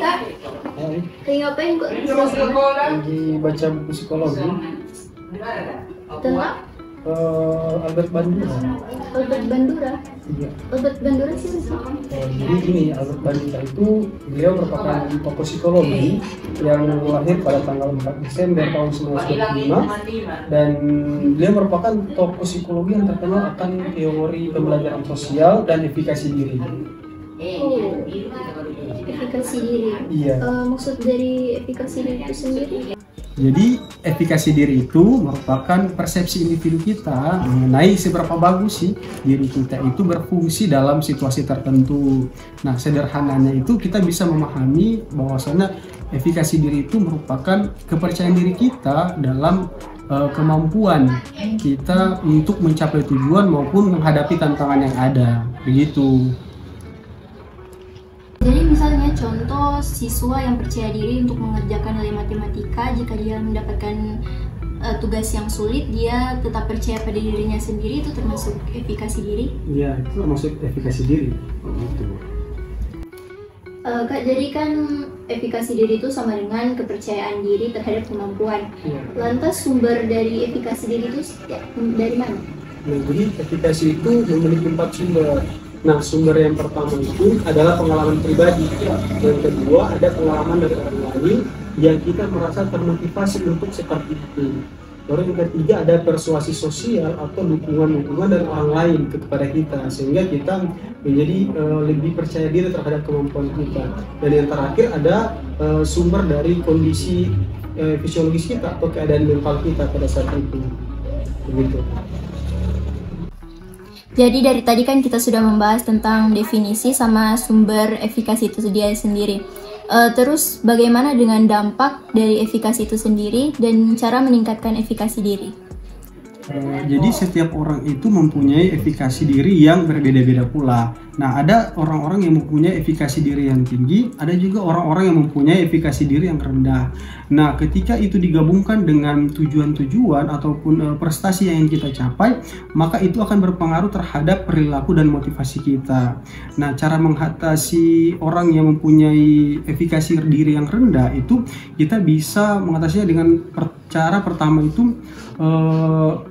Kak, Hai, lagi ngapain kok? lagi baca buku psikologi Tentang Albert Bandura. Albert Bandura. Iya. Albert Bandura sih sih. Jadi gini, Albert Bandura itu beliau merupakan tokoh psikologi yang lahir pada tanggal 4 Desember tahun 1925 dan beliau merupakan tokoh psikologi yang terkenal akan teori pembelajaran sosial dan efikasi diri. Oh, efikasi diri. Iya. Maksud dari efikasi diri itu sendiri? Jadi efikasi diri itu merupakan persepsi individu kita mengenai seberapa bagus sih diri kita itu berfungsi dalam situasi tertentu. Nah, sederhananya itu kita bisa memahami bahwasanya efikasi diri itu merupakan kepercayaan diri kita dalam kemampuan kita untuk mencapai tujuan maupun menghadapi tantangan yang ada. Begitu. Jadi misalnya contoh siswa yang percaya diri untuk mengerjakan nilai matematika, jika dia mendapatkan tugas yang sulit, dia tetap percaya pada dirinya sendiri, itu termasuk efikasi diri? Iya, itu termasuk efikasi diri. Begitu. Kak, jadi kan efikasi diri itu sama dengan kepercayaan diri terhadap kemampuan. Iya. Lantas sumber dari efikasi diri itu dari mana? Nah, jadi efikasi itu memiliki 4 sumber. Nah, sumber yang pertama itu adalah pengalaman pribadi. Yang kedua ada pengalaman dari orang lain yang kita merasa termotivasi untuk seperti itu. Lalu yang ketiga ada persuasi sosial atau dukungan dari orang lain kepada kita sehingga kita menjadi lebih percaya diri terhadap kemampuan kita. Dan yang terakhir ada sumber dari kondisi fisiologis kita atau keadaan mental kita pada saat itu. Begitu. Jadi dari tadi kan kita sudah membahas tentang definisi sama sumber efikasi itu dia sendiri. Terus bagaimana dengan dampak dari efikasi itu sendiri dan cara meningkatkan efikasi diri? Jadi setiap orang itu mempunyai efikasi diri yang berbeda-beda pula. Nah, ada orang-orang yang mempunyai efikasi diri yang tinggi, ada juga orang-orang yang mempunyai efikasi diri yang rendah. Nah, ketika itu digabungkan dengan tujuan-tujuan ataupun prestasi yang ingin kita capai, maka itu akan berpengaruh terhadap perilaku dan motivasi kita. Nah, cara mengatasi orang yang mempunyai efikasi diri yang rendah itu kita bisa mengatasinya dengan cara pertama itu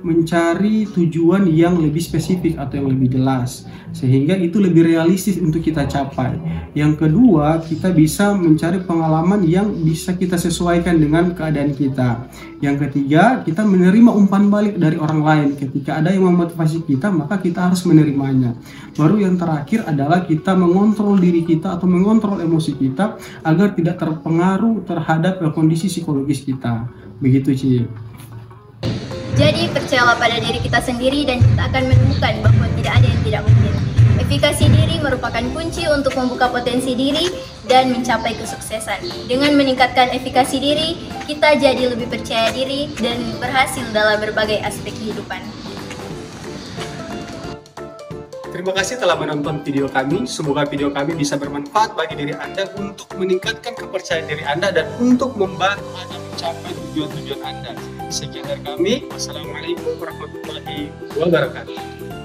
mencari tujuan yang lebih spesifik atau yang lebih jelas sehingga itu lebih realistis untuk kita capai. Yang kedua, kita bisa mencari pengalaman yang bisa kita sesuaikan dengan keadaan kita. Yang ketiga, kita menerima umpan balik dari orang lain. Ketika ada yang memotivasi kita, maka kita harus menerimanya. Baru yang terakhir adalah kita mengontrol diri kita atau mengontrol emosi kita agar tidak terpengaruh terhadap kondisi psikologis kita. Begitu, Ci. Jadi percayalah pada diri kita sendiri dan kita akan menemukan bahwa tidak ada yang tidak mungkin. Efikasi diri merupakan kunci untuk membuka potensi diri dan mencapai kesuksesan. Dengan meningkatkan efikasi diri, kita jadi lebih percaya diri dan berhasil dalam berbagai aspek kehidupan. Terima kasih telah menonton video kami. Semoga video kami bisa bermanfaat bagi diri Anda untuk meningkatkan kepercayaan diri Anda dan untuk membantu Anda mencapai tujuan-tujuan Anda. Sekian dari kami. Wassalamualaikum warahmatullahi wabarakatuh.